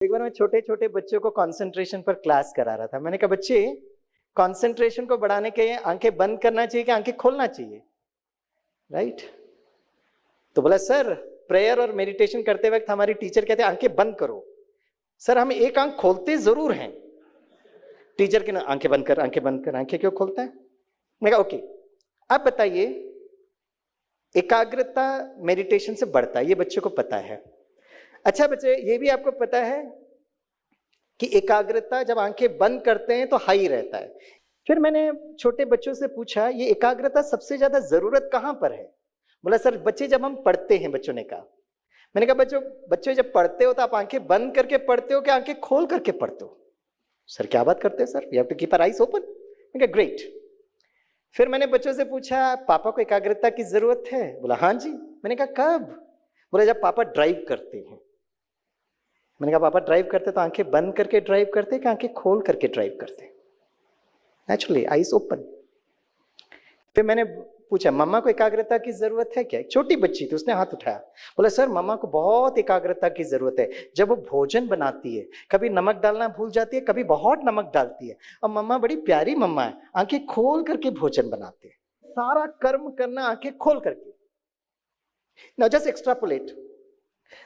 एक बार मैं छोटे छोटे बच्चों को कंसंट्रेशन पर क्लास करा रहा था। मैंने कहा बच्चे, कंसंट्रेशन को बढ़ाने के लिए आंखें बंद करना चाहिए कि आंखें खोलना चाहिए, राइट? तो बोला सर, प्रेयर और मेडिटेशन करते वक्त हमारी टीचर कहते हैं आंखें बंद करो। सर, हम एक आंख खोलते जरूर हैं, टीचर की ना आंखें बंद कर, आंखें बंद कर, आंखें क्यों खोलता है? मैं कहा ओके, अब बताइए, एकाग्रता मेडिटेशन से बढ़ता है, ये बच्चों को पता है। अच्छा बच्चे, ये भी आपको पता है कि एकाग्रता जब आंखें बंद करते हैं तो हाई रहता है। फिर मैंने छोटे बच्चों से पूछा, ये एकाग्रता सबसे ज्यादा जरूरत कहां पर है? बोला सर, बच्चे जब हम पढ़ते हैं। बच्चों ने कहा, मैंने कहा बच्चों जब पढ़ते हो तो आप आंखें बंद करके पढ़ते हो कि आंखें खोल करके पढ़ते हो? सर क्या बात करते हैं sir, we have to keep our eyes open. मैंने कहा ग्रेट। फिर मैंने बच्चों से पूछा, पापा को एकाग्रता की जरूरत है? बोला हाँ जी। मैंने कहा कब? बोला जब पापा ड्राइव करते हैं। मैंने कहा पापा ड्राइव करते तो आंखें बंद करके ड्राइव करते कि आंखें खोल करके ड्राइव करते? Naturally eyes open. फिर मैंने पूछा, मम्मा को एकाग्रता की जरूरत है क्या? एक छोटी बच्ची थी, उसने हाथ उठाया, बोला सर मम्मा को बहुत एकाग्रता की जरूरत है। जब वो भोजन बनाती है, कभी नमक डालना भूल जाती है, कभी बहुत नमक डालती है। और मम्मा बड़ी प्यारी मम्मा है, आंखें खोल करके भोजन बनाते हैं, सारा कर्म करना आंखें खोल करके। Now just extrapolate,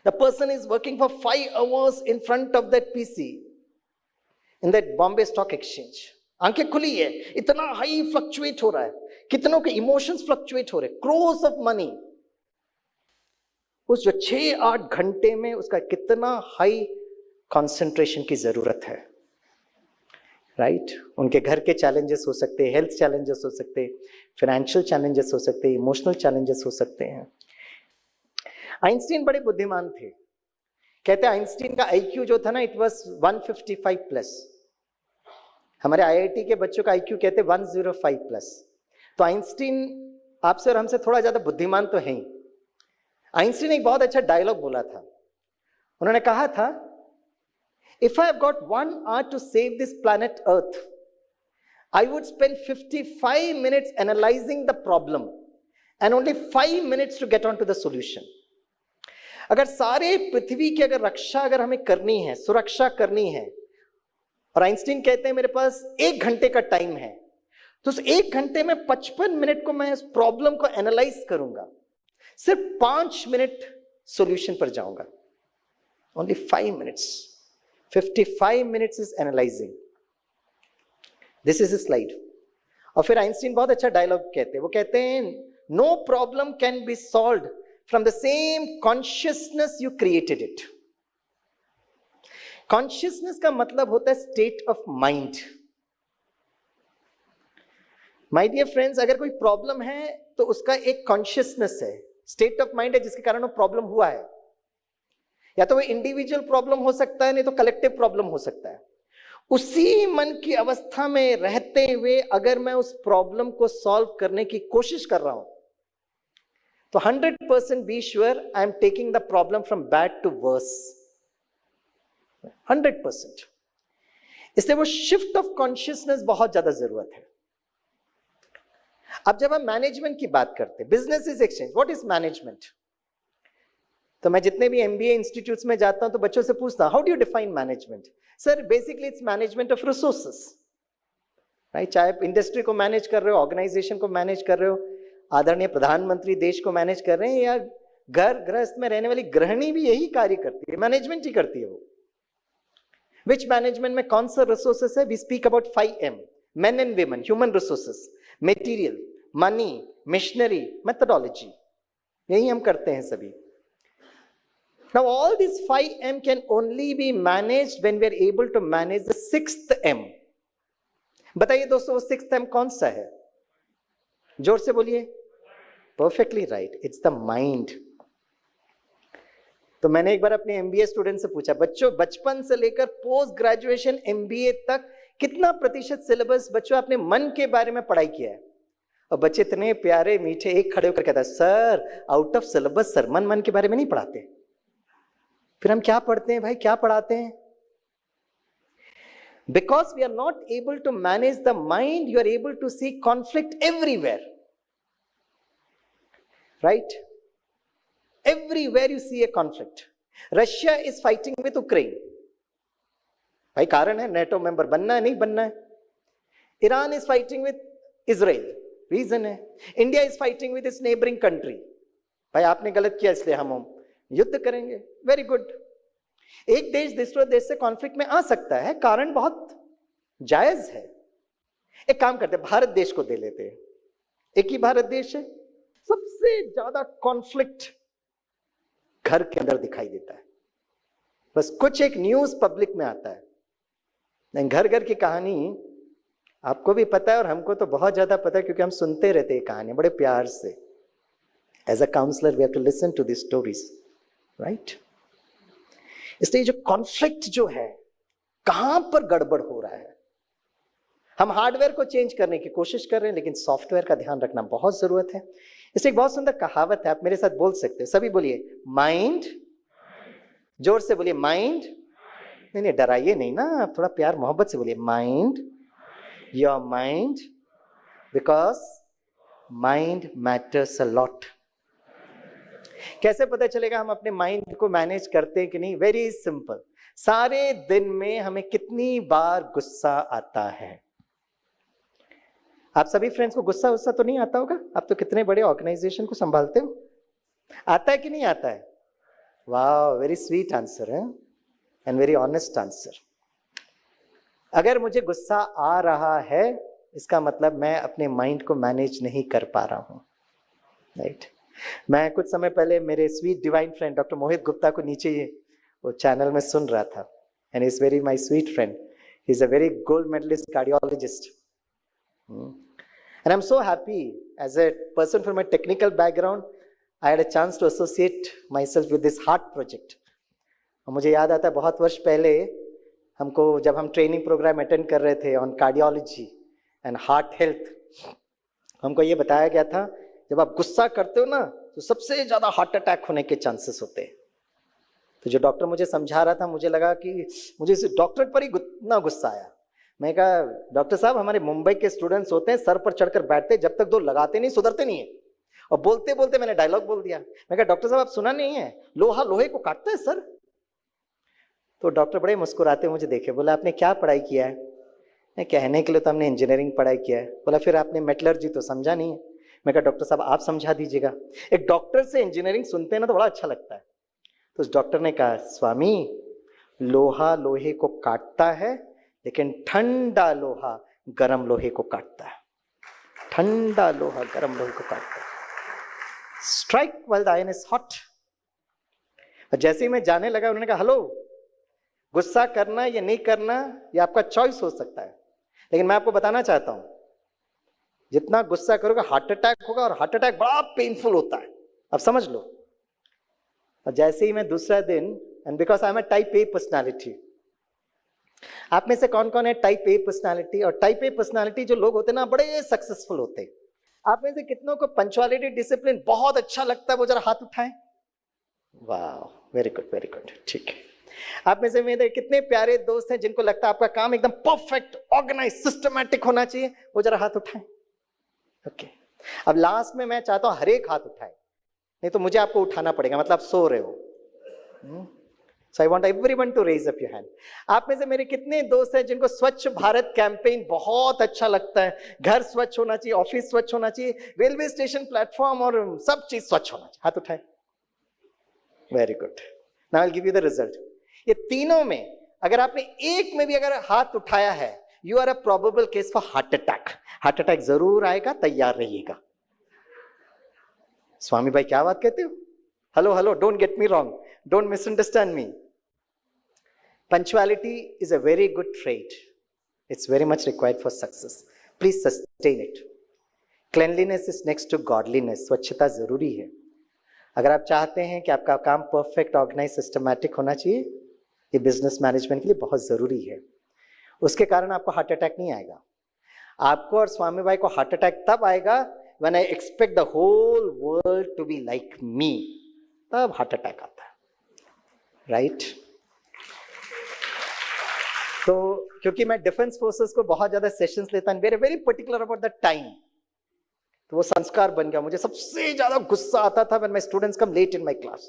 the person is working for 5 hours in front of that PC in that Bombay Stock Exchange, आंखें खुली है, इतना हाई फ्लक्चुएट हो रहा है, कितनों के इमोशंस फ्लक्चुएट हो रहे, क्रोर्स ऑफ मनी। उस जो 6-8 घंटे में उसका कितना हाई कंसंट्रेशन की जरूरत है, राइट? उनके घर के चैलेंजेस हो सकते हैं, हेल्थ चैलेंजेस हो सकते हैं, फाइनेंशियल चैलेंजेस हो सकते हैं, इमोशनल चैलेंजेस हो सकते हैं। आइंस्टीन बड़े बुद्धिमान थे। कहते हैं आइंस्टीन का आईक्यू जो था ना, इट वाज 155 प्लस। हमारे आईआईटी के बच्चों का आईक्यू कहते हैं 105 प्लस। तो आइंस्टीन आपसे और हमसे थोड़ा ज्यादा बुद्धिमान तो है ही। आइंस्टीन ने एक बहुत अच्छा डायलॉग बोला था। उन्होंने कहा था, if I have got 1 hour to save this planet earth, I would spend 55 minutes analysing the problem and only 5 minutes to get on to the solution. अगर सारे पृथ्वी की अगर रक्षा अगर हमें करनी है, सुरक्षा करनी है, और आइंस्टीन कहते हैं मेरे पास 1 घंटे का टाइम है, तो उस 1 घंटे में 55 मिनट को मैं इस प्रॉब्लम को एनालाइज करूंगा, सिर्फ 5 मिनट सॉल्यूशन पर जाऊंगा। Only 5 minutes, 55 minutes is analysing. This is a slide. और फिर आइंस्टीन बहुत अच्छा डायलॉग कहते हैं, वो कहते हैं, no problem can be solved from the same consciousness you created it. Consciousness का मतलब होता है state of mind. My dear friends, अगर कोई प्रॉब्लम है तो उसका एक कॉन्शियसनेस है, स्टेट ऑफ माइंड है जिसके कारण वो प्रॉब्लम हुआ है। या तो वो इंडिविजुअल प्रॉब्लम हो सकता है, नहीं तो कलेक्टिव प्रॉब्लम हो सकता है। उसी मन की अवस्था में रहते हुए अगर मैं उस प्रॉब्लम को सॉल्व करने की कोशिश कर रहा हूं, तो 100% be sure I am taking the problem from bad to worse. 100%. इसलिए वो शिफ्ट ऑफ कॉन्शियसनेस बहुत ज्यादा जरूरत है। अब जब हम मैनेजमेंट की बात करते हैं, business is exchange, what is management? तो मैं जितने भी एमबीए इंस्टीट्यूट्स में जाता हूं तो बच्चों से पूछता हूं, how do you define management? Sir basically it's management of resources, right? चाहे आप इंडस्ट्री को मैनेज कर रहे हो, ऑर्गेनाइजेशन को मैनेज कर रहे हो, आदरणीय प्रधानमंत्री देश को मैनेज कर रहे हैं, या घर गृहस्थ में रहने वाली गृहिणी भी यही कार्य करती है, मैनेजमेंट ही करती है वो। विच मैनेजमेंट में कौन सा रिसोर्सेस है? We speak about 5M, men and women, human resources, material, money, machinery, methodology, यही हम करते हैं सभी। Now all this 5M can only be managed when we are able to manage the 6th M। बताइए दोस्तों, वो 6th M कौन सा है? जोर से बोलिए। Perfectly right, it's the mind. तो मैंने एक बार अपने एमबीए स्टूडेंट से पूछा, बच्चों बचपन से लेकर पोस्ट ग्रेजुएशन एमबीए तक कितना प्रतिशत सिलेबस बच्चों आपने मन के बारे में पढ़ाई किया है? और बच्चे इतने प्यारे मीठे, एक खड़े होकर कहता है, sir out of syllabus sir, मन के बारे में नहीं पढ़ाते। फिर हम क्या पढ़ते हैं भाई, क्या पढ़ाते हैं? Because we are not able to manage the mind, you are able to see conflict everywhere. Right? Everywhere you see a conflict. Russia is fighting with Ukraine. भाई कारण है, नेटो मेंबर बनना है नहीं बनना है। Iran is fighting with Israel, reason है। India is fighting with its neighbouring country, भाई आपने गलत किया इसलिए हम युद्ध करेंगे, वेरी गुड। एक देश दूसरे देश से कॉन्फ्लिक्ट में आ सकता है, कारण बहुत जायज है। एक काम करते हैं, भारत देश को दे लेते हैं, एक ही भारत देश है, सबसे ज्यादा कॉन्फ्लिक्ट घर के अंदर दिखाई देता है, बस कुछ एक न्यूज पब्लिक में आता है। नहीं, घर घर की कहानी आपको भी पता है और हमको तो बहुत ज्यादा पता है, क्योंकि हम सुनते रहते हैं कहानी बड़े प्यार से। As a counsellor we have to listen to this stories, right. इसलिए जो कॉन्फ्लिक्ट जो है, कहां पर गड़बड़ हो रहा है, हम हार्डवेयर को चेंज करने की कोशिश कर रहे हैं, लेकिन सॉफ्टवेयर का ध्यान रखना बहुत जरूरत है। इसलिए एक बहुत सुंदर कहावत है, आप मेरे साथ बोल सकते हो, सभी बोलिए माइंड, जोर से बोलिए माइंड। नहीं नहीं, डराइए नहीं ना, आप थोड़ा प्यार मोहब्बत से बोलिए mind, your mind, because mind matters a lot. कैसे पता चलेगा हम अपने माइंड को मैनेज करते हैं कि नहीं? वेरी सिंपल, सारे दिन में हमें कितनी बार गुस्सा आता है। आप सभी फ्रेंड्स को गुस्सा गुस्सा तो नहीं आता होगा, आप तो कितने बड़े ऑर्गेनाइजेशन को संभालते हो, आता है कि नहीं आता है? वाह, वेरी स्वीट आंसर है एंड वेरी ऑनेस्ट आंसर। अगर मुझे गुस्सा आ रहा है, इसका मतलब मैं अपने माइंड को मैनेज नहीं कर पा रहा हूं, राइट। मैं कुछ समय पहले मेरे sweet divine friend doctor Mohit Gupta को नीचे वो चैनल में सुन रहा था, and is very my sweet friend, he is a very gold medallist cardiologist, and I'm so happy as a person from a technical background I had a chance to associate myself with this heart project। और मुझे याद आता है बहुत वर्ष पहले हमको, जब हम ट्रेनिंग प्रोग्राम अटेंड कर रहे थे on cardiology and heart health, हमको ये बताया गया था जब आप गुस्सा करते हो ना तो सबसे ज्यादा हार्ट अटैक होने के चांसेस होते हैं। तो जो डॉक्टर मुझे समझा रहा था, मुझे लगा कि मुझे इस डॉक्टर पर ही इतना गुस्सा आया। मैं कहा, डॉक्टर साहब हमारे मुंबई के स्टूडेंट्स होते हैं, सर पर चढ़कर बैठते, जब तक दो लगाते नहीं सुधरते नहीं है। और बोलते बोलते मैंने डायलॉग बोल दिया, मैं कहा डॉक्टर साहब आप सुना नहीं है, लोहा लोहे को काटता है सर। तो डॉक्टर बड़े मुस्कुराते मुझे देखे, बोला आपने क्या पढ़ाई किया है? मैं कहने के लिए तो हमने इंजीनियरिंग पढ़ाई किया है। बोला फिर आपने मेटलर्जी तो समझा नहीं है। मैं कहा डॉक्टर साहब आप समझा दीजिएगा। एक डॉक्टर से इंजीनियरिंग सुनते हैं ना तो बड़ा अच्छा लगता है। तो उस डॉक्टर ने कहा, स्वामी लोहा लोहे को काटता है, लेकिन ठंडा लोहा गरम लोहे को काटता है। ठंडा लोहा गरम लोहे को काटता है। Strike while the iron is hot. जैसे ही मैं जाने लगा, उन्होंने कहा हेलो, गुस्सा करना या नहीं करना ये आपका चॉइस हो सकता है, लेकिन मैं आपको बताना चाहता हूं जितना गुस्सा करोगे हार्ट अटैक होगा, और हार्ट अटैक बड़ा पेनफुल होता है, अब समझ लो। और जैसे ही मैं दूसरा दिन, and because I am a type A personality, आप में से कौन कौन है टाइप ए पर्सनालिटी? और टाइप ए पर्सनालिटी जो लोग होते हैं ना, बड़े सक्सेसफुल होते हैं। आप में से कितनों को पंक्चुअलिटी डिसिप्लिन बहुत अच्छा लगता है? वो जरा हाथ उठाएं। वाह, वेरी गुड वेरी गुड, ठीक है। आप में से मेरे कितने प्यारे दोस्त हैं जिनको लगता है आपका काम एकदम परफेक्ट, ऑर्गेनाइज, सिस्टमैटिक होना चाहिए? वो जरा हाथ उठाएं। ओके, अब लास्ट में मैं चाहता हूं हर एक हाथ उठाए, नहीं तो मुझे आपको उठाना पड़ेगा, मतलब आप सो रहे हो। So I want everyone to raise up your hand। आप में से मेरे कितने दोस्त हैं जिनको स्वच्छ भारत कैंपेन बहुत अच्छा लगता है? घर स्वच्छ होना चाहिए, ऑफिस स्वच्छ होना चाहिए, रेलवे स्टेशन, प्लेटफॉर्म और सब चीज स्वच्छ होना चाहिए। हाथ उठाए। Very good, now I will give you the result. ये तीनों में अगर आपने एक में भी अगर हाथ उठाया है, you are a probable case for heart attack. Heart attack जरूर आएगा, तैयार रहिएगा। स्वामी भाई क्या बात कहते हो? Hello hello, don't get me wrong, don't misunderstand me। Punctuality is a very good trait, it's very much required for success, please sustain it। Cleanliness is next to godliness, स्वच्छता जरूरी है। अगर आप चाहते हैं कि आपका काम परफेक्ट, ऑर्गेनाइज, सिस्टमैटिक होना चाहिए, ये बिजनेस मैनेजमेंट के लिए बहुत जरूरी है। उसके कारण आपको हार्ट अटैक नहीं आएगा। आपको और स्वामी भाई को हार्ट अटैक तब आएगा when I expect the whole world to be like me, तब हार्ट अटैक आता है, राइट। तो क्योंकि मैं डिफेंस फोर्सेस को बहुत ज्यादा सेशंस लेता हूं, very very particular about the time, तो वो संस्कार बन गया। मुझे सबसे ज्यादा गुस्सा आता था when my students come late in my class,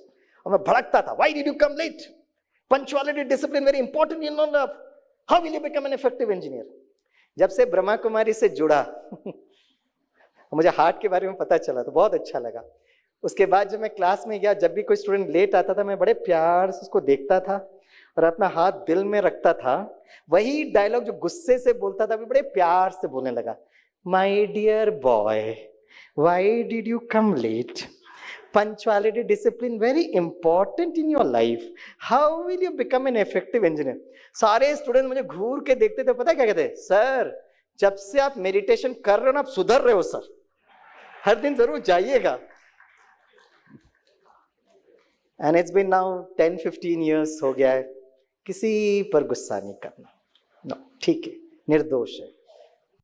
और मैं भड़कता था, why did you come late? Punctuality, discipline very important, you know। How will you become an effective engineer? जब से ब्रह्मा कुमारी से जुड़ा मुझे हार्ट के बारे में पता चला तो बहुत अच्छा लगा। उसके बाद जब मैं क्लास में गया, जब भी कोई स्टूडेंट लेट आता था मैं बड़े प्यार से उसको देखता था और अपना हाथ दिल में रखता था। वही डायलॉग जो गुस्से से बोलता था भी बड़े प्यार से बोलने लगा, my dear boy, why did you come late? Punctuality, discipline very important in your life. How will you become an effective engineer? सारे स्टूडेंट मुझे घूर के देखते थे, पता क्या कहते? सर, जब से आप मेडिटेशन कर रहे हो ना, आप सुधर रहे हो सर, हर दिन जरूर जाइएगा। And it's been now 10-15 years हो गया है। किसी पर गुस्सा नहीं करना, नो, ठीक है, निर्दोष है,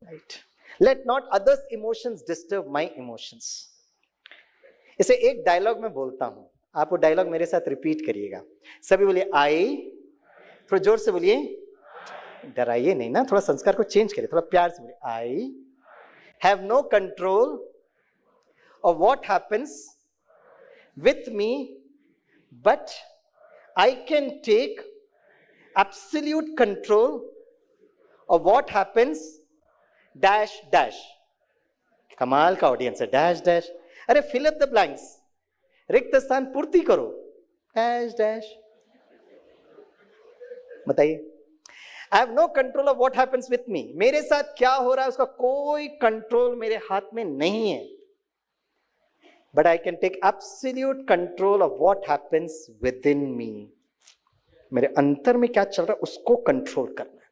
right. Let not others emotions disturb my emotions. इसे एक डायलॉग में बोलता हूं, आप वो डायलॉग मेरे साथ रिपीट करिएगा। सभी बोलिए आई, थोड़ा जोर से बोलिए, डराइए नहीं ना, थोड़ा संस्कार को चेंज करिए, थोड़ा प्यार से बोलिए। I have no control of what happens with me, but I can take absolute control of what happens dash dash। कमाल का ऑडियंस है, डैश डैश। अरे फिल अप द ब्लैंक्स, रिक्त स्थान पूर्ति करो, डैश डैश। बताइए। I have no control of what happens with me, मेरे साथ क्या हो रहा है उसका कोई कंट्रोल मेरे हाथ में नहीं है, but I can take absolute control of what happens with in me. मेरे अंतर में क्या चल रहा है उसको कंट्रोल करना है।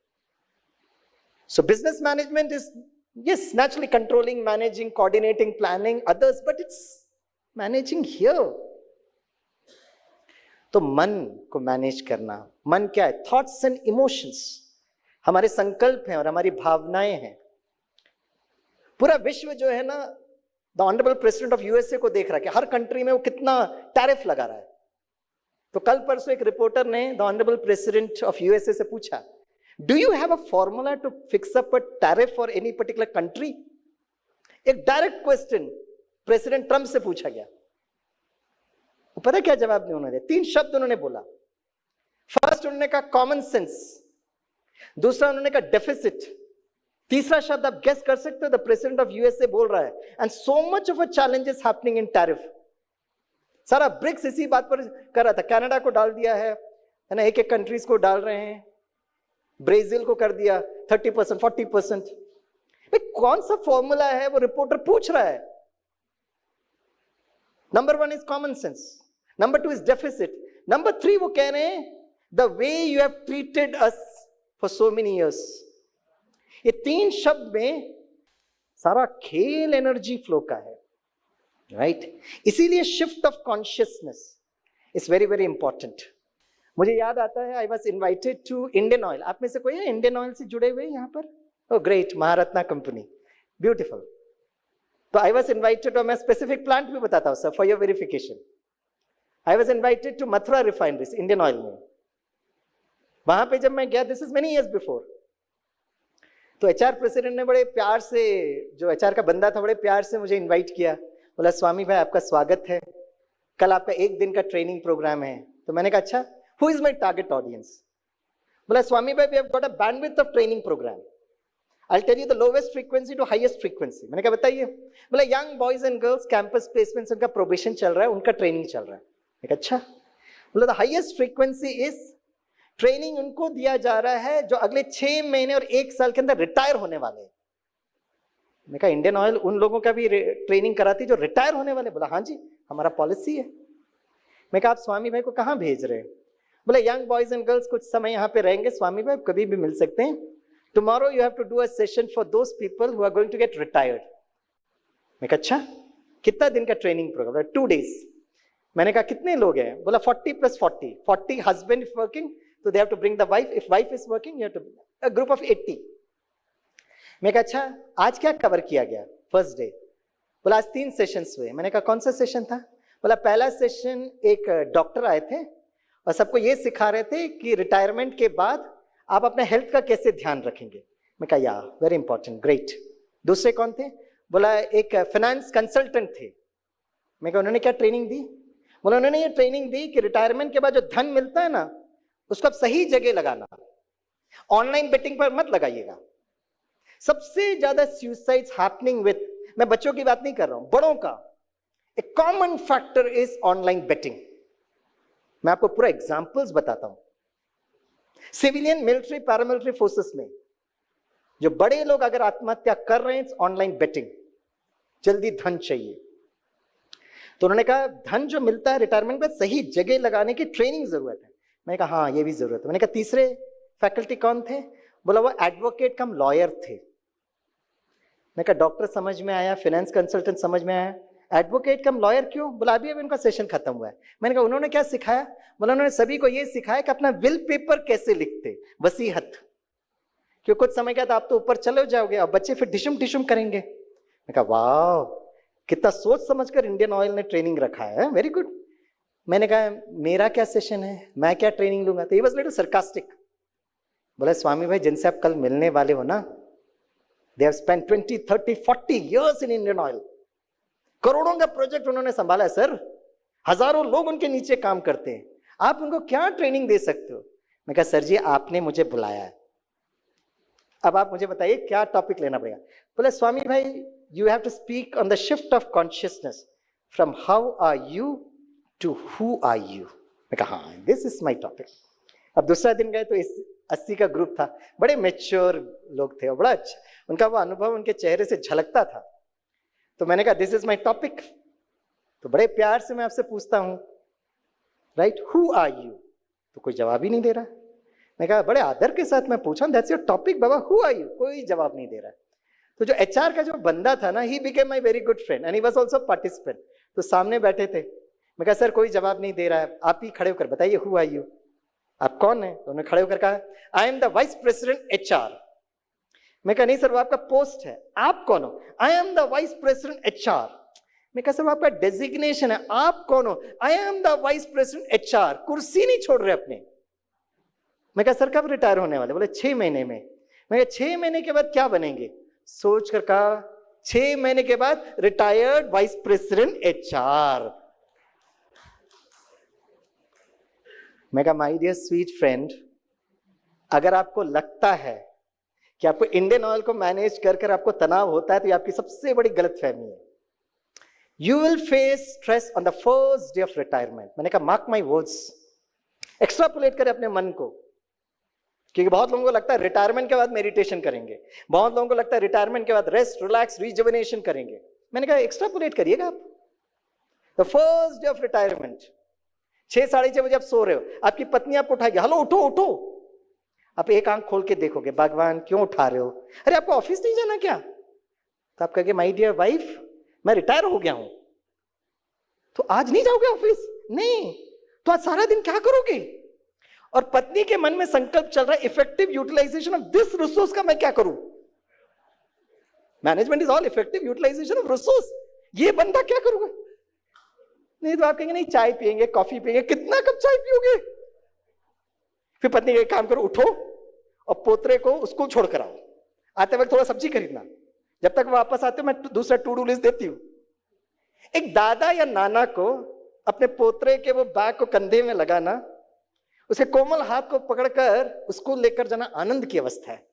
सो business management is yes naturally controlling, managing, coordinating, planning others, but it's managing here। तो मन को मैनेज करना, मन क्या है? थॉट्स एंड इमोशंस, हमारे संकल्प हैं और हमारी भावनाएं हैं। पूरा विश्व जो है ना, the honourable president of USA को देख रहा है कि हर कंट्री में वो कितना टैरिफ लगा रहा है। तो कल परसों एक रिपोर्टर ने the honourable president of USA से पूछा, do you have a formula to fix up a tariff for any particular country? एक डायरेक्ट क्वेश्चन प्रेसिडेंट ट्रंप से पूछा गया। पता क्या जवाब दिया उन्होंने? 3 शब्द उन्होंने बोला। फर्स्ट उन्होंने कहा कॉमन सेंस, दूसरा उन्होंने कहा डेफिसिट, तीसरा शब्द आप गेस कर सकते हो, द प्रेसिडेंट ऑफ यूएसए बोल रहा है, and so much of a challenges happening in tariff. सारा ब्रिक्स इसी बात पर कर रहा था। कनाडा को डाल दिया है ना, एक कंट्रीज को डाल रहे हैं, ब्राजील को कर दिया 30%, 40%। भाई कौन सा फॉर्मूला है वो रिपोर्टर पूछ रहा है। Number 1 is common sense, number 2 is deficit, number 3 वो कह रहे हैं the way you have treated us for so many years. ये 3 शब्द में सारा खेल एनर्जी फ्लो का है, राइट। इसीलिए shift of consciousness is very very important. मुझे याद आता है, I was invited to Indian Oil. आप में से कोई है इंडियन ऑयल से जुड़े हुए यहाँ पर? Oh great, Maharatna company, beautiful. तो आई वॉज इन्वाइटेड, और मैं स्पेसिफिक प्लांट भी बताता हूँ sir for your verification. I was invited to Mathura refineries, Indian Oil में। वहां पे जब मैं गया, this is many years before, तो एचआर प्रेसिडेंट ने बड़े प्यार से, जो एचआर का बंदा था, बड़े प्यार से मुझे इन्वाइट किया। बोला स्वामी भाई आपका स्वागत है, कल आपका 1 दिन का ट्रेनिंग प्रोग्राम है। तो मैंने कहा अच्छा, who is my target audience? बोला स्वामी भाई, we have got a bandwidth of training program. I'll tell you the lowest frequency to highest frequency. मैंने कहा बताइए। बोला young boys and girls campus placements, उनका प्रोबेशन चल रहा है, उनका ट्रेनिंग चल रहा है। मैंने कहा अच्छा। बोला the highest frequency is training उनको दिया जा रहा है जो अगले 6 महीने और 1 साल के अंदर रिटायर होने वाले हैं। मैंने कहा इंडियन ऑयल उन लोगों का भी ट्रेनिंग कराती जो रिटायर होने वाले? बोला हाँ जी, हमारा पॉलिसी है। मैं कहा आप स्वामी भाई को कहाँ भेज रहे हैं? बोले यंग बॉयज एंड गर्ल्स कुछ समय यहाँ पे रहेंगे स्वामी भाई, कभी भी मिल सकते हैं। Tomorrow you have to do a session for those people who are going to get retired. मैं कहा अच्छा, कितना दिन का ट्रेनिंग प्रोग्राम? 2 days। मैंने कहा कितने लोग हैं? बोला 40 + 40, 40 हस्बैंड इफ वर्किंग, तो they have to bring the wife, if wife is working you have to, a group of 80। मैं कहा अच्छा, आज क्या कवर किया गया फर्स्ट डे? बोला आज 3 सेशंस हुए। मैंने कहा कौन सा सेशन था? बोला पहला सेशन एक डॉक्टर आए थे और सबको ये सिखा रहे थे कि रिटायरमेंट के बाद आप अपने हेल्थ का कैसे ध्यान रखेंगे। मैं कहा या वेरी इंपॉर्टेंट, ग्रेट। दूसरे कौन थे? बोला एक फाइनेंस कंसल्टेंट थे। मैं कहा उन्होंने क्या ट्रेनिंग दी? बोला उन्होंने ये ट्रेनिंग दी कि रिटायरमेंट के बाद जो धन मिलता है ना, उसको आप सही जगह लगाना। ऑनलाइन बेटिंग पर मत लगाइएगा। सबसे ज्यादा सुसाइड्स हैपनिंग विद, मैं बच्चों की बात नहीं कर रहा हूं, बड़ों का एक common factor is online betting. मैं आपको पूरा एग्जांपल्स बताता हूं। सिविलियन, मिलिट्री, पैरामिलिट्री फोर्सेस में जो बड़े लोग अगर आत्महत्या कर रहे हैं, ऑनलाइन बेटिंग, जल्दी धन चाहिए। तो उन्होंने कहा धन जो मिलता है रिटायरमेंट में सही जगह लगाने की ट्रेनिंग जरूरत है। मैंने कहा हाँ ये भी जरूरत है। मैंने कहा तीसरे फैकल्टी कौन थे? बोला वो एडवोकेट कम लॉयर थे। मैंने कहा डॉक्टर समझ में आया, फाइनेंस कंसल्टेंट समझ में आया, एडवोकेट कम लॉयर क्यों? बोला अभी उनका सेशन खत्म हुआ है। मैंने कहा उन्होंने क्या सिखाया? बोला उन्होंने सभी को ये सिखाया कि अपना विल पेपर कैसे लिखते, वसीहत, क्योंकि कुछ समय के बाद आप तो ऊपर चले जाओगे और बच्चे फिर डिशुम डिशुम करेंगे। मैंने कहा वाह कितना सोच समझकर इंडियन ऑयल ने ट्रेनिंग रखा है, वेरी गुड। मैंने कहा मेरा क्या सेशन है, मैं क्या ट्रेनिंग लूंगा? तो ही वाज लिटिल सरकास्टिक। बोला स्वामी भाई जिनसे आप कल मिलने वाले हो ना, they have spent 20, 30, 40 years in Indian oil, करोड़ों का प्रोजेक्ट उन्होंने संभाला है सर, हजारों लोग उनके नीचे काम करते हैं, आप उनको क्या ट्रेनिंग दे सकते हो? मैं कहा सर जी आपने मुझे बुलाया है, अब आप मुझे बताइए क्या टॉपिक लेना पड़ेगा। बोले स्वामी भाई you have to speak on the shift of consciousness from how are you to who are you. मैं कहा हाँ दिस इज माई टॉपिक। अब दूसरा दिन गए तो इस 80 का ग्रुप था, बड़े मैच्योर लोग थे और बड़ा अच्छा उनका वो अनुभव उनके चेहरे से झलकता था। तो मैंने कहा दिस इज माई टॉपिक। तो बड़े प्यार से मैं आपसे पूछता हूं राइट हु आर यू, तो कोई जवाब ही नहीं दे रहा। मैं कहा बड़े आदर के साथ मैं पूछा दैट्स योर टॉपिक बाबा, हु आर यू, कोई जवाब नहीं दे रहा। तो जो एचआर का जो बंदा था ना, he became my very good friend and he was also participant. तो सामने बैठे थे, मैं कहा सर कोई जवाब नहीं दे रहा है, आप ही खड़े होकर बताइए हु आर यू, आप कौन है? तो उन्होंने खड़े होकर कहा I am the vice president HR. मैं कहा नहीं सर वो आपका पोस्ट है, आप कौन हो? I am the vice president HR. मैं कहा सर वो आपका डेजिग्नेशन है, आप कौन हो? I am the vice president HR. कुर्सी नहीं छोड़ रहे अपने। मैं कहा सर कब रिटायर होने वाले? बोले 6 महीने में। मैं कहा 6 महीने के बाद क्या बनेंगे? सोच कर कहा 6 महीने के बाद रिटायर्ड वाइस प्रेसिडेंट एचआर। मैं कहा माय डियर स्वीट फ्रेंड, अगर आपको लगता है कि आपको इंडियन ऑयल को मैनेज कर कर आपको तनाव होता है तो ये आपकी सबसे बड़ी गलतफहमी है। You will face stress on the first day of retirement. मैंने कहा मार्क माय वर्ड्स, एक्स्ट्रापोलेट करें अपने मन को, क्योंकि बहुत लोगों को लगता है रिटायरमेंट के बाद मेडिटेशन करेंगे, बहुत लोगों को लगता है रिटायरमेंट के बाद रेस्ट, रिलैक्स, रिजुवेनेशन करेंगे। मैंने कहा एक्स्ट्रापोलेट करिएगा आप। The first day of retirement 6, 6:30 बजे आप सो रहे हो, आपकी पत्नी आपको उठाएगी, हेलो उठो उठो, आप एक आंख खोल के देखोगे भगवान क्यों उठा रहे हो? अरे आपको ऑफिस नहीं जाना क्या? तो आप कहोगे माय डियर वाइफ मैं रिटायर हो गया हूं, तो आज नहीं जाओगे ऑफिस? नहीं, तो आज सारा दिन क्या करोगे? और पत्नी के मन में संकल्प चल रहा है effective utilisation of this resource का मैं क्या करूं? Management is all effective utilisation of resource, ये बंदा क्या करूंगा? नहीं तो आप कहेंगे नहीं चाय पियेंगे, कॉफी पियेंगे। कितना कप चाय पियोगे? फिर पत्नी का एक काम करो, उठो और पोतरे को स्कूल छोड़ कर आओ, आते वक्त थोड़ा सब्जी खरीदना, जब तक वापस आते हो मैं दूसरा टू डू लिस्ट देती हूं। एक दादा या नाना को अपने पोतरे के वो बैग को कंधे में लगाना, उसके कोमल हाथ को पकड़कर स्कूल लेकर जाना आनंद की अवस्था है।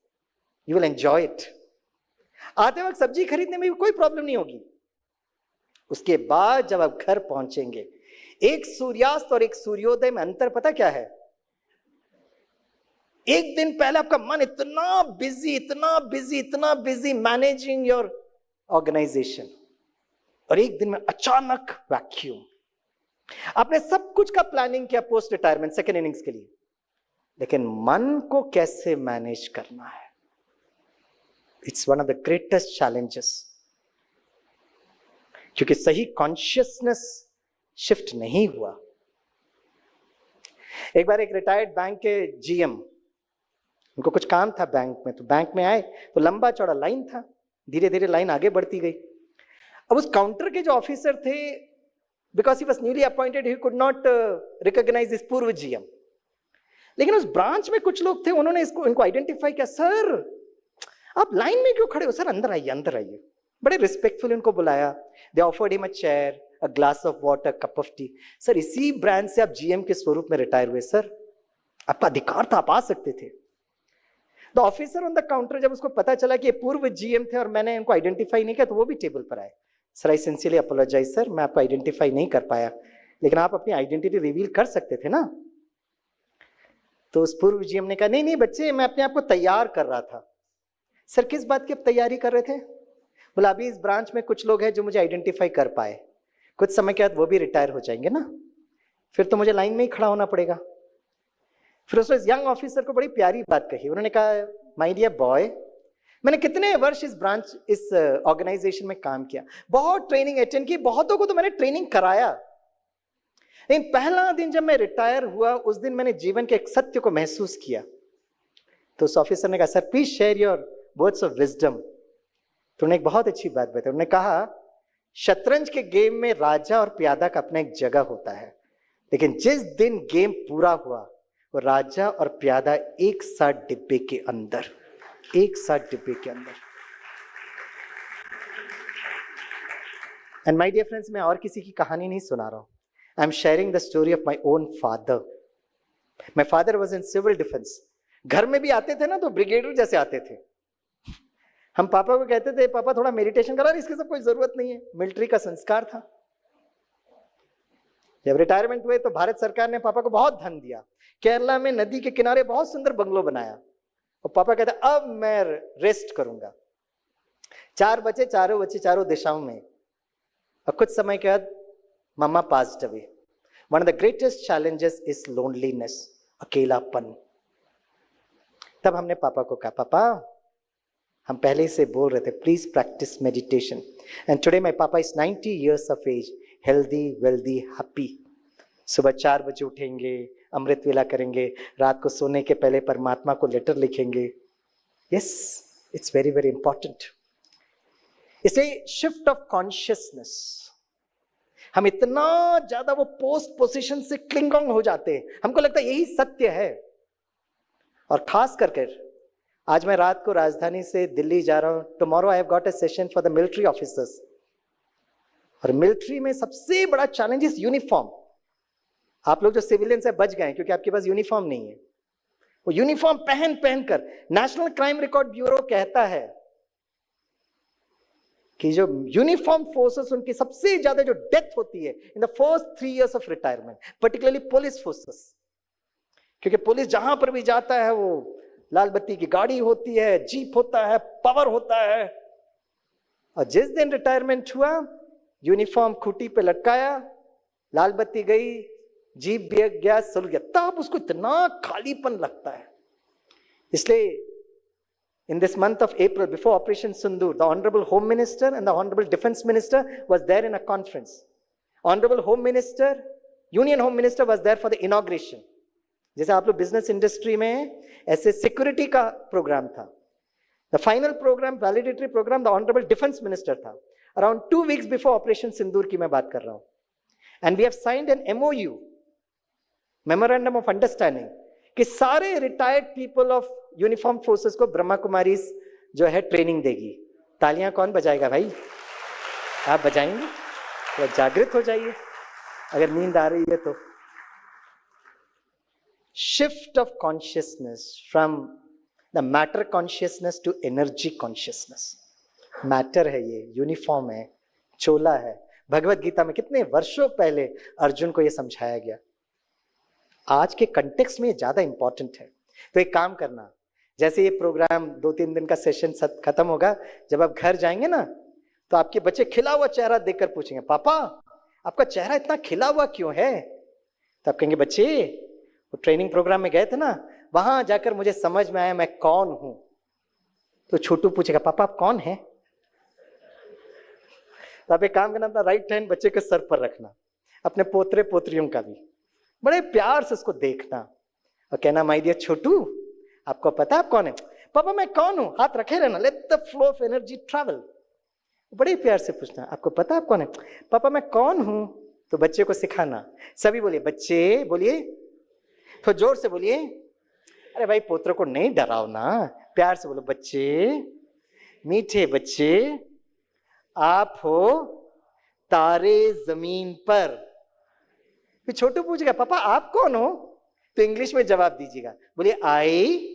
You will enjoy it. आते वक्त सब्जी खरीदने में भी कोई प्रॉब्लम नहीं होगी। उसके बाद जब आप घर पहुंचेंगे, एक सूर्यास्त और एक सूर्योदय में अंतर पता क्या है? एक दिन पहले आपका मन इतना बिजी इतना बिजी इतना बिजी मैनेजिंग योर ऑर्गेनाइजेशन, और एक दिन में अचानक वैक्यूम। आपने सब कुछ का प्लानिंग किया पोस्ट रिटायरमेंट सेकेंड इनिंग्स के लिए, लेकिन मन को कैसे मैनेज करना है, it's one of the greatest challenges. क्योंकि सही कॉन्शियसनेस शिफ्ट नहीं हुआ। एक बार एक रिटायर्ड बैंक के जीएम, उनको कुछ काम था बैंक में, तो बैंक में आए तो लंबा चौड़ा लाइन था, धीरे धीरे लाइन आगे बढ़ती गई। अब उस काउंटर के जो ऑफिसर थे, because he was newly appointed, he could not recognise this पूर्व जीएम। लेकिन उस ब्रांच में कुछ लोग थे, उन्होंने इनको आइडेंटिफाई किया। सर आप लाइन में क्यों खड़े हो? सर अंदर आइए अंदर आइए। बड़े रिस्पेक्टफुल उनको बुलाया। They offered him a chair, a glass of water, cup of T. Sir इसी ब्रांच से आप जीएम के स्वरूप में रिटायर हुए, सर आपका अधिकार था, आप आ सकते थे। The officer on the counter, जब उसको पता चला कि ये पूर्व जीएम थे और मैंने इनको आइडेंटिफाई नहीं किया, तो वो भी टेबल पर आए। Sir I sincerely apologise sir, मैं आपको आइडेंटिफाई नहीं कर पाया, लेकिन आप अपनी आइडेंटिटी रिवील कर सकते थे ना। तो उस पूर्व जीएम ने कहा नहीं नहीं बच्चे, मैं अपने आप को तैयार कर रहा था। सर किस बात की आप तैयारी कर रहे थे? बोला अभी इस ब्रांच में कुछ लोग हैं जो मुझे आइडेंटिफाई कर पाए, कुछ समय के बाद वो भी रिटायर हो जाएंगे ना, फिर तो मुझे लाइन में ही खड़ा होना पड़ेगा। फिर उसने यंग ऑफिसर को बड़ी प्यारी बात कही, उन्होंने कहा माय डियर बॉय, मैंने कितने वर्ष इस ब्रांच, इस ऑर्गेनाइजेशन में काम किया, बहुत ट्रेनिंग अटेंड की, बहुतों को तो मैंने ट्रेनिंग कराया, लेकिन पहला दिन जब मैं रिटायर हुआ, उस दिन मैंने जीवन के एक सत्य को महसूस किया। तो उस ऑफिसर ने कहा sir please share your words of wisdom. तो उन्होंने एक बहुत अच्छी बात बताई, उन्होंने कहा शतरंज के गेम में राजा और प्यादा का अपना एक जगह होता है, लेकिन जिस दिन गेम पूरा हुआ वो राजा और प्यादा एक साथ डिब्बे के अंदर, एक साथ डिब्बे के अंदर। एंड माय डियर फ्रेंड्स, मैं और किसी की कहानी नहीं सुना रहा हूं, I am sharing the story of my own father. My father was in civil defence. घर में भी आते थे ना तो ब्रिगेडियर जैसे आते थे। हम पापा को कहते थे पापा थोड़ा मेडिटेशन करा, इसकी सब कोई जरूरत नहीं है, मिलिट्री का संस्कार था। जब रिटायरमेंट हुए तो भारत सरकार ने पापा को बहुत धन दिया, केरला में नदी के किनारे बहुत सुंदर बंगलो बनाया, और पापा कहते अब मैं रेस्ट करूंगा। 4 बच्चे, चारों बच्चे चारों दिशाओं में, और कुछ समय के बाद मम्मा passed away. One of the greatest challenges is loneliness, अकेलापन। तब हमने पापा को कहा पापा, हम पहले ही से बोल रहे थे please practise meditation. And today my पापा is 90 years of age, healthy wealthy happy. सुबह 4 बजे उठेंगे, अमृत वेला करेंगे, रात को सोने के पहले परमात्मा को लेटर लिखेंगे। Yes, it's very very important. इसलिए शिफ्ट ऑफ कॉन्शियसनेस, हम इतना ज्यादा वो पोस्ट पोजीशन से क्लिंग ऑन हो जाते हैं, हमको लगता है यही सत्य है। और खास करके आज मैं रात को राजधानी से दिल्ली जा रहा हूं। Tomorrow I have got a session for the military officers, और मिलिट्री में सबसे बड़ा चैलेंज इज यूनिफॉर्म। आप लोग जो सिविलियन से बच गए क्योंकि आपके पास यूनिफॉर्म नहीं है, वो यूनिफॉर्म पहन कर, नेशनल क्राइम रिकॉर्ड ब्यूरो कहता है कि जो यूनिफॉर्म फोर्सेस, उनकी सबसे ज्यादा जो डेथ होती है in the first 3 years of retirement, particularly police forces. क्योंकि पुलिस जहां पर भी जाता है वो लाल बत्ती की गाड़ी होती है, जीप होता है, पावर होता है, और जिस दिन रिटायरमेंट हुआ यूनिफॉर्म खूंटी पे लटकाया, लाल बत्ती गई, जीप भी गया, सल गया, तब उसको इतना खालीपन लगता है। इसलिए in this month of April, before Operation Sindoor, the Honorable Home Minister and the Honorable Defense Minister was there in a conference. Honorable Home Minister, Union Home Minister was there for the inauguration. जैसे आप लोग business industry में ऐसे security का programme था, the final programme, valedictory programme, the honourable defence minister था। Around 2 weeks before operation Sindoor की मैं बात कर रहा हूं। And we have signed an MOU, memorandum of understanding, कि सारे retired people of uniform forces को ब्रह्मा कुमारी जो है ट्रेनिंग देगी। तालियां कौन बजाएगा भाई? आप बजाएंगे? तो जागृत हो जाइए अगर नींद आ रही है तो। Shift of consciousness from the matter consciousness to energy consciousness. Matter है ये, यूनिफॉर्म है, चोला है। भगवत गीता में कितने वर्षों पहले अर्जुन को यह समझाया गया। आज के कंटेक्स्ट में ये ज्यादा इंपॉर्टेंट है। तो एक काम करना, जैसे ये प्रोग्राम 2-3 दिन का सेशन खत्म होगा, जब आप घर जाएंगे ना तो आपके बच्चे खिला हुआ चेहरा देखकर पूछेंगे पापा आपका चेहरा इतना खिला हुआ क्यों है? तो आप कहेंगे बच्चे वो ट्रेनिंग प्रोग्राम में गए थे ना, वहां जाकर मुझे समझ में आया मैं कौन हूं। तो छोटू पूछेगा पापा आप कौन है? तो आप एक काम करना, अपना राइट हैंड बच्चे के सर पर रखना, अपने पोतरे पोतरियों का भी बड़े प्यार से उसको देखना और कहना माय डियर छोटू आपको पता है आप कौन है? पापा मैं कौन हूं? हाथ रखे रहना, let the flow of energy travel. बड़े प्यार से पूछना आपको पता है आप कौन है? पापा मैं कौन हूं? तो बच्चे को सिखाना। सभी बोलिए बच्चे, बोलिए तो जोर से बोलिए। अरे भाई पोतरों को नहीं डराओ ना, प्यार से बोलो बच्चे, मीठे बच्चे आप हो तारे जमीन पर। फिर छोटू पूछेगा पापा आप कौन हो? तो इंग्लिश में जवाब दीजिएगा, बोलिए आई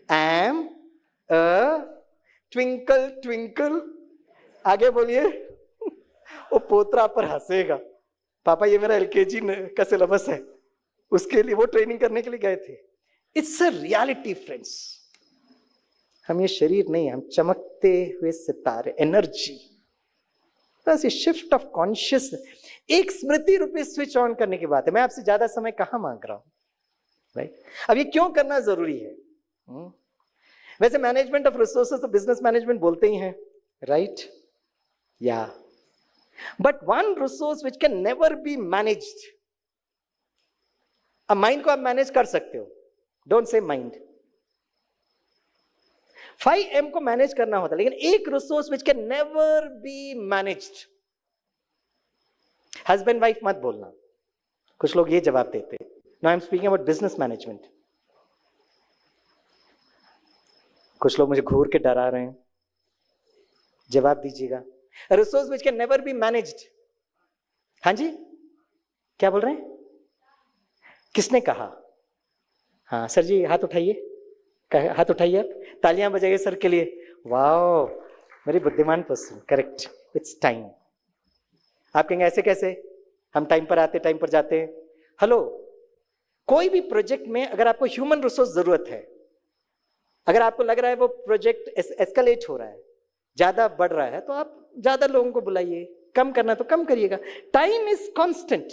एम ट्विंकल ट्विंकल, आगे बोलिए। वो पोतरा पर हंसेगा, पापा ये मेरा एलकेजी का सिलेबस है, उसके लिए वो ट्रेनिंग करने के लिए गए थे। It's a reality friends. हम ये शरीर नहीं, हम चमकते हुए सितारे, एनर्जी। बस ये शिफ्ट ऑफ कॉन्शियसनेस, एक स्मृति रूपी स्विच ऑन करने की बात है। मैं आपसे ज्यादा समय कहां मांग रहा हूं, राइट? अब ये क्यों करना जरूरी है? वैसे मैनेजमेंट ऑफ रिसोर्सेज तो बिजनेस मैनेजमेंट बोलते ही हैं, राइट? या but one resource which can never be managed. अब माइंड को आप मैनेज कर सकते हो, डोंट से माइंड। 5M को मैनेज करना होता है, लेकिन एक resource which can never be managed. Husband wife मत बोलना, कुछ लोग ये जवाब देते। Now I am speaking about business management. कुछ लोग मुझे घूर के डरा रहे हैं, जवाब दीजिएगा। Resource which can never be managed. हाँ जी, क्या बोल रहे हैं? किसने कहा? हाँ सर जी, हाथ उठाइए, हाथ उठाइए, आप तालियां बजाइए सर के लिए। वाओ, मेरी बुद्धिमान पर्सन, करेक्ट, इट्स टाइम। आप कहेंगे ऐसे कैसे? हम टाइम पर आते, टाइम पर जाते हैं। हेलो, कोई भी प्रोजेक्ट में अगर आपको ह्यूमन रिसोर्स जरूरत है, अगर आपको लग रहा है वो प्रोजेक्ट एस्केलेट हो रहा है, ज्यादा बढ़ रहा है, तो आप ज्यादा लोगों को बुलाइए। कम करना तो कम करिएगा। Time is constant.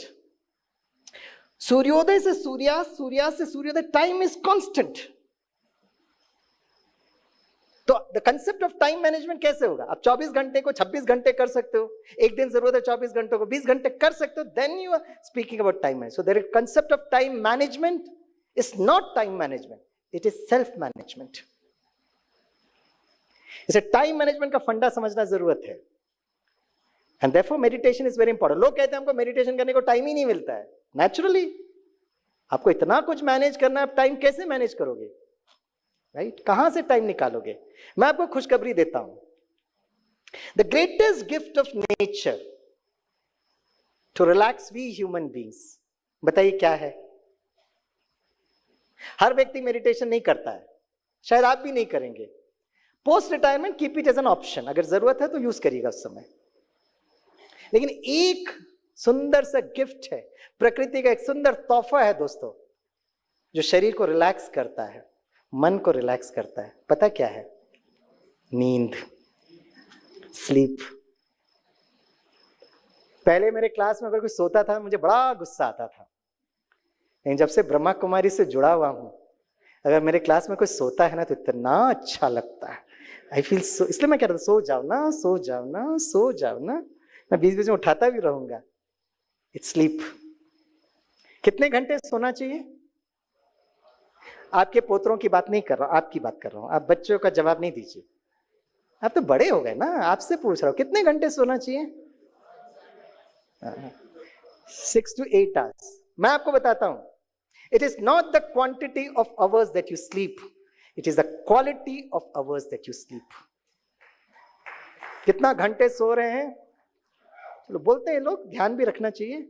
सूर्योदय से सूर्यास्त, सूर्यास्त से सूर्योदय, टाइम इज कांस्टेंट। तो the concept of time management कैसे होगा? आप 24 घंटे को 26 घंटे कर सकते हो, एक दिन जरूरत है 24 घंटों को 20 घंटे कर सकते हो, then you are speaking about time management. So there is concept of time management is not time management, it is self management. इसे टाइम मैनेजमेंट का फंडा समझना जरूरत है, and therefore meditation is very important. लोग कहते हैं हमको मेडिटेशन करने को टाइम ही नहीं मिलता है। नेचुरली आपको इतना कुछ मैनेज करना है, आप टाइम कैसे मैनेज करोगे, राइट? कहां से टाइम निकालोगे? मैं आपको खुशखबरी देता हूं। The greatest gift of nature to relax we human beings, बताइए क्या है? हर व्यक्ति मेडिटेशन नहीं करता है, शायद आप भी नहीं करेंगे। Post retirement keep it as an option, अगर जरूरत है तो यूज करिएगा उस समय। लेकिन एक सुंदर सा गिफ्ट है, प्रकृति का एक सुंदर तोहफा है दोस्तों, जो शरीर को रिलैक्स करता है, मन को रिलैक्स करता है। पता क्या है? नींद, स्लीप। पहले मेरे क्लास में अगर कोई सोता था मुझे बड़ा गुस्सा आता था, लेकिन जब से ब्रह्मा कुमारी से जुड़ा हुआ हूं, अगर मेरे क्लास में कोई सोता है ना तो इतना अच्छा लगता है। आई फील सो, इसलिए मैं कह रहा था सो जाओ ना, सो जाओ ना, सो जाओ ना। मैं बीच बीच में उठाता भी रहूंगा। It's sleep. कितने घंटे सोना चाहिए? आपके पोतरों की बात नहीं कर रहा हूं, आपकी बात कर रहा हूं। आप बच्चों का जवाब नहीं दीजिए, आप तो बड़े हो गए ना, आपसे पूछ रहा हूं कितने घंटे सोना चाहिए? 6 to 8 hours। मैं आपको बताता हूं, it is not the quantity of hours that you sleep, it is the quality of hours that you sleep. कितना घंटे सो रहे हैं? चलो बोलते हैं लोग, ध्यान भी रखना चाहिए,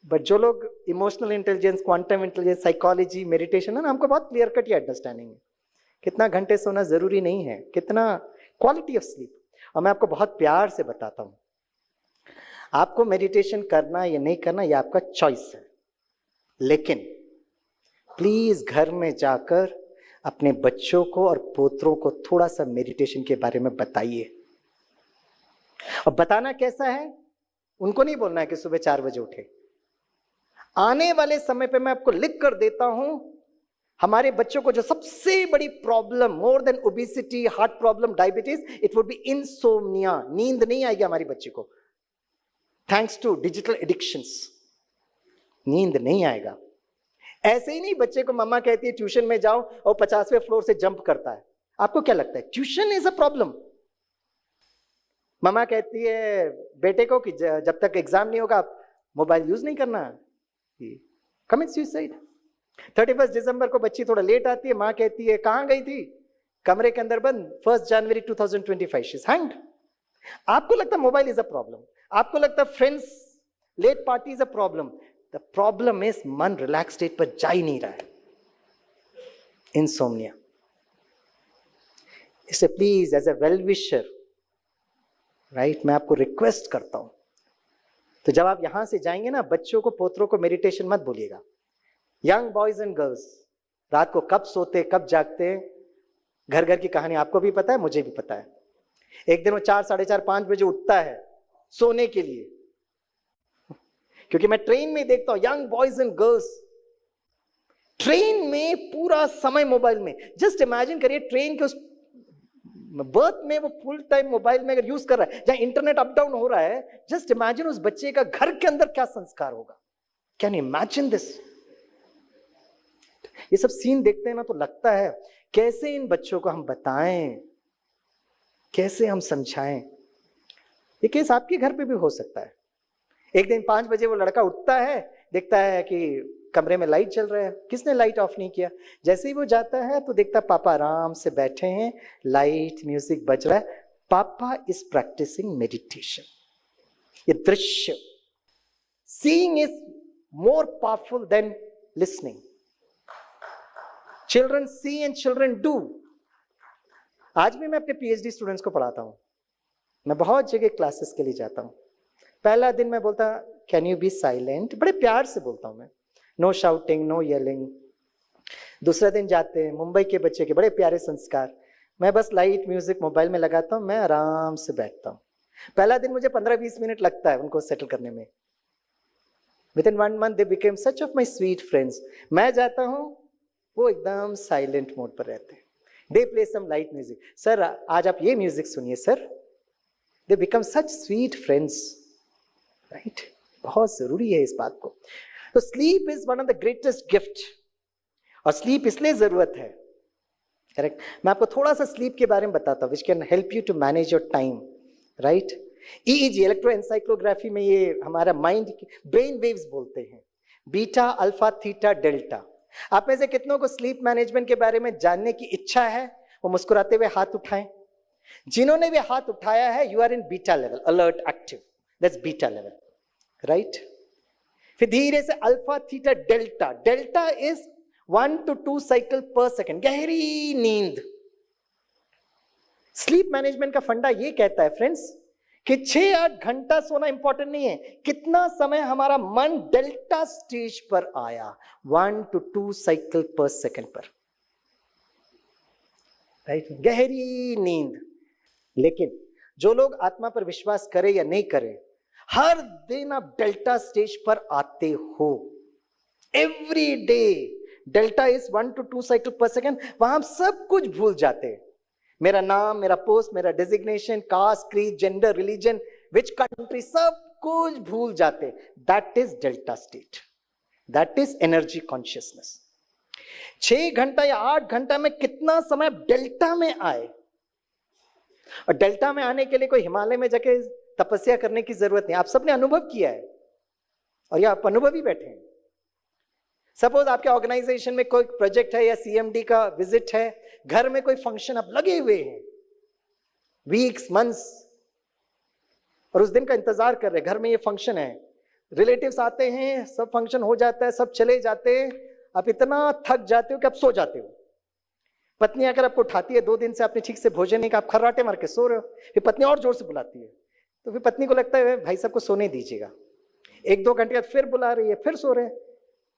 बट जो लोग emotional intelligence, quantum intelligence, psychology, meditation है ना, हमको बहुत क्लियर कट ये अंडरस्टैंडिंग है। कितना घंटे सोना जरूरी नहीं है, कितना क्वालिटी ऑफ स्लीप। और मैं आपको बहुत प्यार से बताता हूं, आपको मेडिटेशन करना या नहीं करना ये आपका चॉइस है, लेकिन प्लीज घर में जाकर अपने बच्चों को और पोतरों को थोड़ा सा मेडिटेशन के बारे में बताइए। और बताना कैसा है? उनको नहीं बोलना है कि सुबह 4 बजे उठे। आने वाले समय पे मैं आपको लिख कर देता हूं, हमारे बच्चों को जो सबसे बड़ी problem, more than obesity, heart problem, diabetes, it would be insomnia. नींद नहीं आएगी हमारी बच्ची को, थैंक्स टू डिजिटल एडिक्शंस। नींद नहीं आएगा। ऐसे ही नहीं, बच्चे को मम्मा कहती है ट्यूशन में जाओ और 50वें फ्लोर से जंप करता है। आपको क्या लगता है ट्यूशन इज अ प्रॉब्लम? मम्मा कहती है बेटे को कि जब तक एग्जाम नहीं होगा आप मोबाइल यूज नहीं करना, कमिट सुसाइड। 31 दिसंबर को बच्ची थोड़ा लेट आती है, माँ कहती है कहां गई थी? कमरे के अंदर बंद। 1 जनवरी 2025 शी इज हैंग्ड। आपको लगता है मोबाइल इज अ प्रॉब्लम, आपको लगता है friends late party is a problem. The problem is मन रिलैक्स स्टेट पर जा ही नहीं रहा है, इंसोम्निया। इससे please as a well wisher, right, मैं आपको रिक्वेस्ट करता हूं, तो जब आप यहां से जाएंगे ना, बच्चों को, पोतरों को मेडिटेशन मत बोलिएगा। यंग बॉयज एंड गर्ल्स रात को कब सोते कब जागते, घर घर की कहानी आपको भी पता है, मुझे भी पता है। एक दिन वो 4, 4:30, 5 बजे उठता है सोने के लिए, क्योंकि मैं ट्रेन में देखता हूं young boys and girls train में पूरा समय मोबाइल में। जस्ट इमेजिन करिए, ट्रेन के उस बर्थ में वो फुल टाइम मोबाइल में अगर यूज कर रहा है, जहां इंटरनेट अप डाउन हो रहा है, जस्ट इमेजिन उस बच्चे का घर के अंदर क्या संस्कार होगा। Can you imagine this? ये सब सीन देखते हैं ना तो लगता है कैसे इन बच्चों को हम बताएं, कैसे हम समझाएं। ये केस आपके घर पे भी हो सकता है। एक दिन 5 बजे वो लड़का उठता है, देखता है कि कमरे में लाइट चल रहा है, किसने लाइट ऑफ नहीं किया। जैसे ही वो जाता है तो देखता है पापा आराम से बैठे हैं, लाइट, म्यूजिक बज रहा है, पापा इज प्रैक्टिसिंग मेडिटेशन। ये दृश्य, seeing is more powerful than listening. Children see and children do. आज भी मैं अपने पीएचडी स्टूडेंट्स को पढ़ाता हूं, मैं बहुत जगह क्लासेस के लिए जाता हूं। पहला दिन मैं बोलता कैन यू बी साइलेंट, बड़े प्यार से बोलता हूं मैं, नो शाउटिंग, नो येलिंग। दूसरा दिन जाते हैं, मुंबई के बच्चे के बड़े प्यारे संस्कार, मैं बस लाइट, म्यूजिक मोबाइल में लगाता हूं, मैं आराम से बैठता हूं। पहला दिन मुझे 15-20 मिनट लगता है उनको सेटल करने में। With in 1 month they became such of my sweet friends. मैं जाता हूं, वो एकदम साइलेंट मोड पर रहते हैं। They play some light music, sir आज आप ये म्यूजिक सुनिए सर। They become such sweet friends, right. बहुत जरूरी है इस बात को। तो sleep is one of the greatest gift, और स्लीप इसलिए जरूरत है, करेक्ट। मैं आपको थोड़ा सा स्लीप के बारे में बताता हूं, which can help you to manage your time, right. EEG, electroencephalography में ये हमारा माइंड की ब्रेन वेव्स बोलते हैं, बीटा, अल्फा, थीटा, डेल्टा। आप में से कितनों को स्लीप मैनेजमेंट के बारे में जानने की इच्छा है? वो मुस्कुराते हुए हाथ उठाएं। जिन्होंने भी हाथ उठाया है, you are in beta level, alert, active, that's beta level, right. फिर धीरे से alpha, theta, delta. Delta is 1 to 2 cycle per second, गहरी नींद। स्लीप मैनेजमेंट का फंडा ये कहता है फ्रेंड्स कि 6-8 घंटा सोना इंपॉर्टेंट नहीं है, कितना समय हमारा मन डेल्टा स्टेज पर आया, 1 to 2 साइकिल पर सेकेंड पर, राइट, गहरी नींद। लेकिन जो लोग आत्मा पर विश्वास करें या नहीं करें, हर दिन आप डेल्टा स्टेज पर आते हो, every day. Delta is 1 to 2 cycle per second. वहां हम सब कुछ भूल जाते हैं, मेरा नाम, मेरा पोस्ट, मेरा designation, caste, creed, gender, religion, which country, सब कुछ भूल जाते। That is delta state, that is energy consciousness. 6 घंटा या 8 घंटा में कितना समय डेल्टा में आए। और डेल्टा में आने के लिए कोई हिमालय में जाके तपस्या करने की जरूरत नहीं, आप सबने अनुभव किया है, और ये आप अनुभवी बैठे हैं। सपोज आपके ऑर्गेनाइजेशन में कोई प्रोजेक्ट है या सीएमडी का विजिट है, घर में कोई फंक्शन आप लगे हुए हैं, वीक्स, मंथ्स, और उस दिन का इंतजार कर रहे हैं, घर में ये फंक्शन है, रिलेटिव्स आते हैं, सब फंक्शन हो जाता है, सब चले जाते हैं, आप इतना थक जाते हो कि आप सो जाते हो। पत्नी आकर आपको उठाती है, 2 दिन से आपने ठीक से भोजन नहीं, आप खर्राटे मार के सो रहे हो, फिर पत्नी और जोर से बुलाती है, तो फिर पत्नी को लगता है भाई साहब को सोने दीजिएगा। 1-2 घंटे बाद फिर बुला रही है, फिर सो रहे हैं,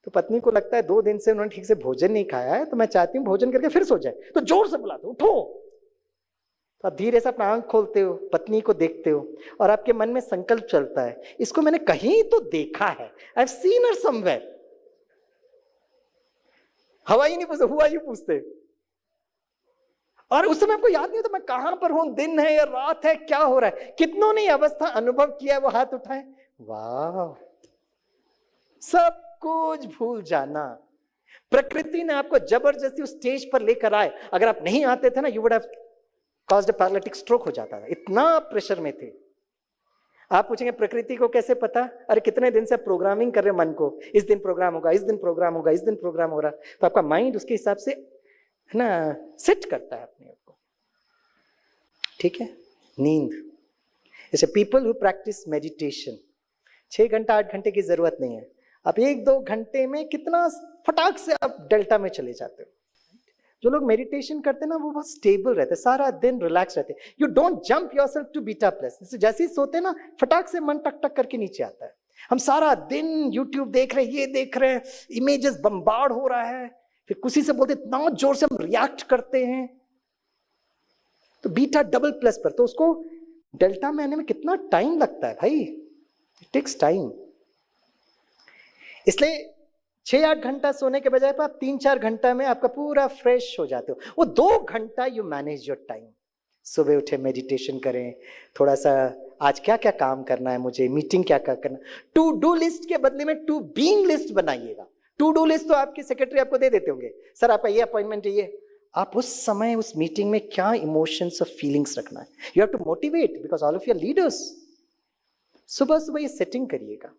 तो पत्नी को लगता है 2 दिन से उन्होंने ठीक से भोजन नहीं खाया है, तो मैं चाहती हूँ भोजन करके फिर सो जाए, तो जोर से बुलाते हो, उठो। तो आप धीरे से अपना आंख खोलते हो, पत्नी को देखते हो, और आपके मन में संकल्प चलता है, इसको मैंने कहीं तो देखा है, I have seen her somewhere. हवाई नहीं पूछते, हुआ यू पूछते, और उस समय आपको याद नहीं होता मैं कहां पर हूं, दिन है या रात है, क्या हो रहा है। कितनों ने अवस्था अनुभव किया है, वो हाथ उठाए। वाह, सब कुछ भूल जाना। प्रकृति ने आपको जबरदस्ती उस स्टेज पर लेकर आए, अगर आप नहीं आते थे ना, you would have caused a paralytic stroke हो जाता था, इतना प्रेशर में थे। आप पूछेंगे प्रकृति को कैसे पता? अरे कितने दिन से प्रोग्रामिंग कर रहे मन को, इस दिन प्रोग्राम होगा, इस दिन प्रोग्राम होगा, इस दिन प्रोग्राम हो रहा, तो आपका माइंड उसके हिसाब से है ना सेट करता है अपने आप को, ठीक है। नींद, जैसे पीपल हु प्रैक्टिस मेडिटेशन, 6 घंटा 8 घंटे की जरूरत नहीं है, आप 1-2 घंटे में कितना फटाक से आप डेल्टा में चले जाते हो। जो लोग मेडिटेशन करते हैं ना वो बहुत स्टेबल रहते हैं, सारा दिन रिलैक्स रहते हैं। You don't jump yourself to beta plus. जैसे ही सोते हैं ना फटाक से मन टक टक करके नीचे आता है। हम सारा दिन यूट्यूब देख रहे हैं, ये देख रहे हैं, इमेजेस बम्बार्ड हो रहा है, फिर किसी से बोलते इतना जोर से हम रिएक्ट करते हैं। तो बीटा डबल प्लस पर तो उसको डेल्टा में आने में कितना टाइम लगता है भाई, इट टेक्स टाइम। इसलिए 6-8 घंटा सोने के बजाय आप 3-4 घंटा में आपका पूरा फ्रेश हो जाते हो। वो 2 घंटा यू मैनेज योर टाइम। सुबह उठे मेडिटेशन करें, थोड़ा सा आज क्या क्या काम करना है मुझे, मीटिंग क्या क्या करना, टू डू लिस्ट के बदले में टू बीइंग लिस्ट बनाइएगा। टू डू लिस्ट तो आपके सेक्रेटरी आपको दे देते होंगे, सर आपका ये अपॉइंटमेंट है ये। आप उस समय उस मीटिंग में क्या इमोशंस और फीलिंग्स रखना है, you have to motivate because all of your leaders. सुबह सुबह ये सेटिंग करिएगा।